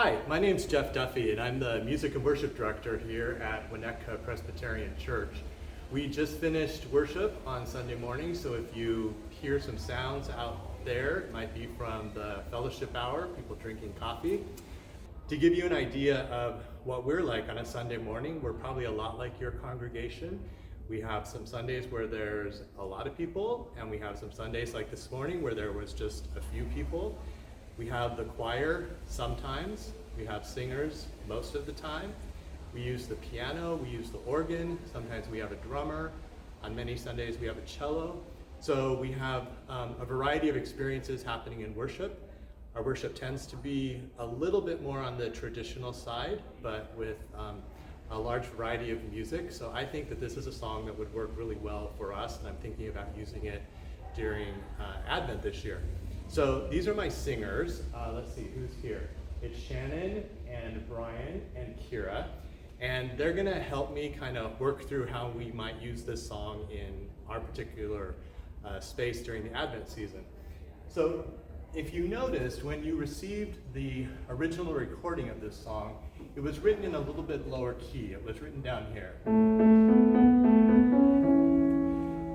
Hi, my name's Jeff Duffy, and I'm the Music and Worship Director here at Winnetka Presbyterian Church. We just finished worship on Sunday morning, so if you hear some sounds out there, it might be from the fellowship hour, people drinking coffee. To give you an idea of what we're like on a Sunday morning, we're probably a lot like your congregation. We have some Sundays where there's a lot of people, and we have some Sundays like this morning where there was just a few people. We have the choir sometimes, we have singers most of the time. We use the piano, we use the organ, sometimes we have a drummer. On many Sundays we have a cello. So we have a variety of experiences happening in worship. Our worship tends to be a little bit more on the traditional side, but with a large variety of music. So I think that this is a song that would work really well for us, and I'm thinking about using it during Advent this year. So these are my singers. Let's see, who's here? It's Shannon and Brian and Kira. And they're gonna help me kind of work through how we might use this song in our particular space during the Advent season. So if you noticed, when you received the original recording of this song, it was written in a little bit lower key. It was written down here.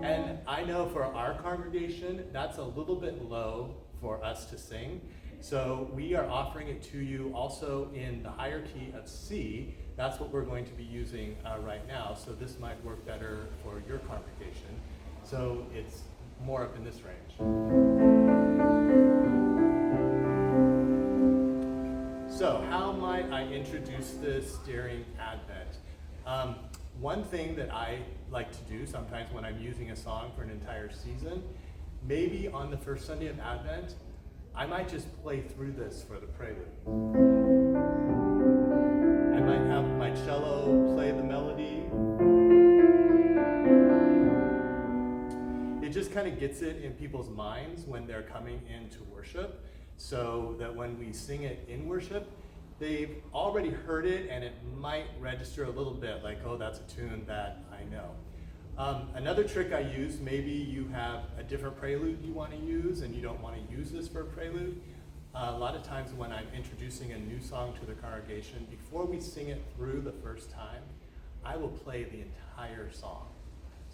And I know for our congregation, that's a little bit low for us to sing. So we are offering it to you also in the higher key of C. That's what we're going to be using right now. So this might work better for your congregation. So it's more up in this range. So how might I introduce this during Advent? One thing that I like to do sometimes when I'm using a song for an entire season, maybe on the first Sunday of Advent, I might just play through this for the prelude. I might have my cello play the melody. It just kind of gets it in people's minds when they're coming into worship, so that when we sing it in worship, they've already heard it and it might register a little bit like, oh, that's a tune that I know. Another trick I use, maybe you have a different prelude you want to use and you don't want to use this for a prelude. A lot of times when I'm introducing a new song to the congregation, before we sing it through the first time, I will play the entire song.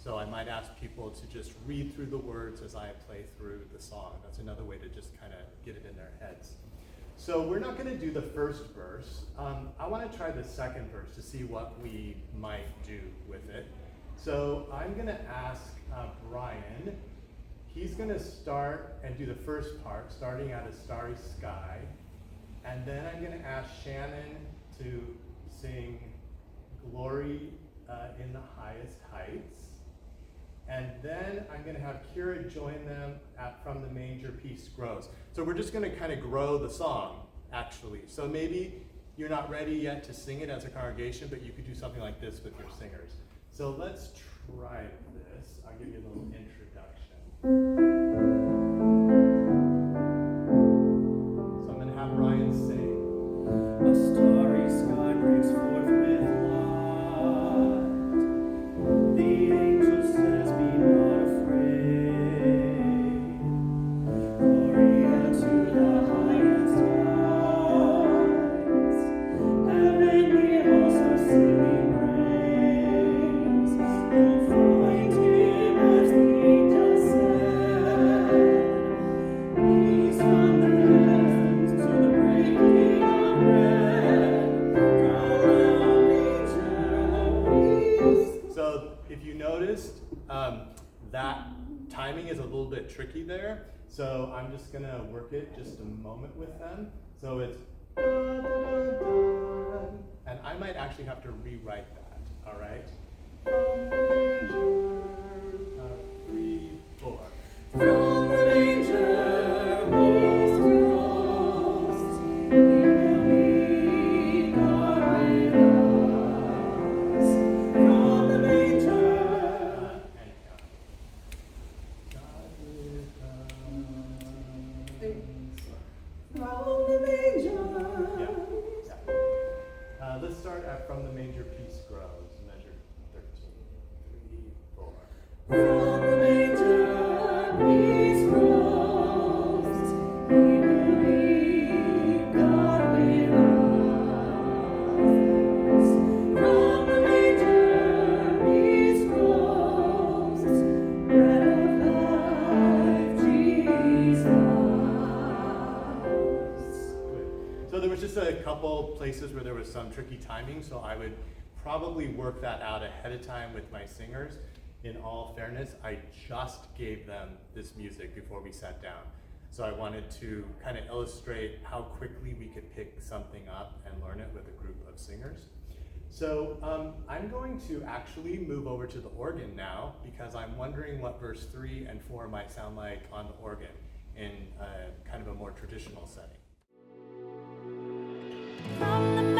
So I might ask people to just read through the words as I play through the song. That's another way to just kind of get it in their heads. So we're not going to do the first verse. I want to try the second verse to see what we might do with it. So I'm going to ask Brian. He's going to start and do the first part, starting at a starry sky. And then I'm going to ask Shannon to sing Glory in the Highest Heights. And then I'm going to have Kira join them at From the Manger Peace Grows. So we're just going to kind of grow the song, actually. So maybe you're not ready yet to sing it as a congregation, but you could do something like this with your singers. So let's try this. I'll give you a little introduction. So I'm going to have Brian sing. A starry sky breaks forth with light. The angel says, be not afraid. Glory to the highest heights. Heavenly hosts are singing praise. You'll find him as the angel said. He's from the heavens to the breaking of bread. So if you noticed, that timing is a little bit tricky there. So I'm just going to work it just a moment with them. So it's, and I might actually have to rewrite that, all right? 3, 4. From the manger, peace grows. He will be God with us. From the manger. And God with us. From the manger. Yeah. Let's start at From the Manger Peace Grows, measure 13. 3, 4. From the manger, peace grows. He will be God with us. places where there was some tricky timing, so I would probably work that out ahead of time with my singers. In all fairness, I just gave them this music before we sat down. So I wanted to kind of illustrate how quickly we could pick something up and learn it with a group of singers. So I'm going to actually move over to the organ now because I'm wondering what verse 3 and 4 might sound like on the organ in kind of a more traditional setting. From the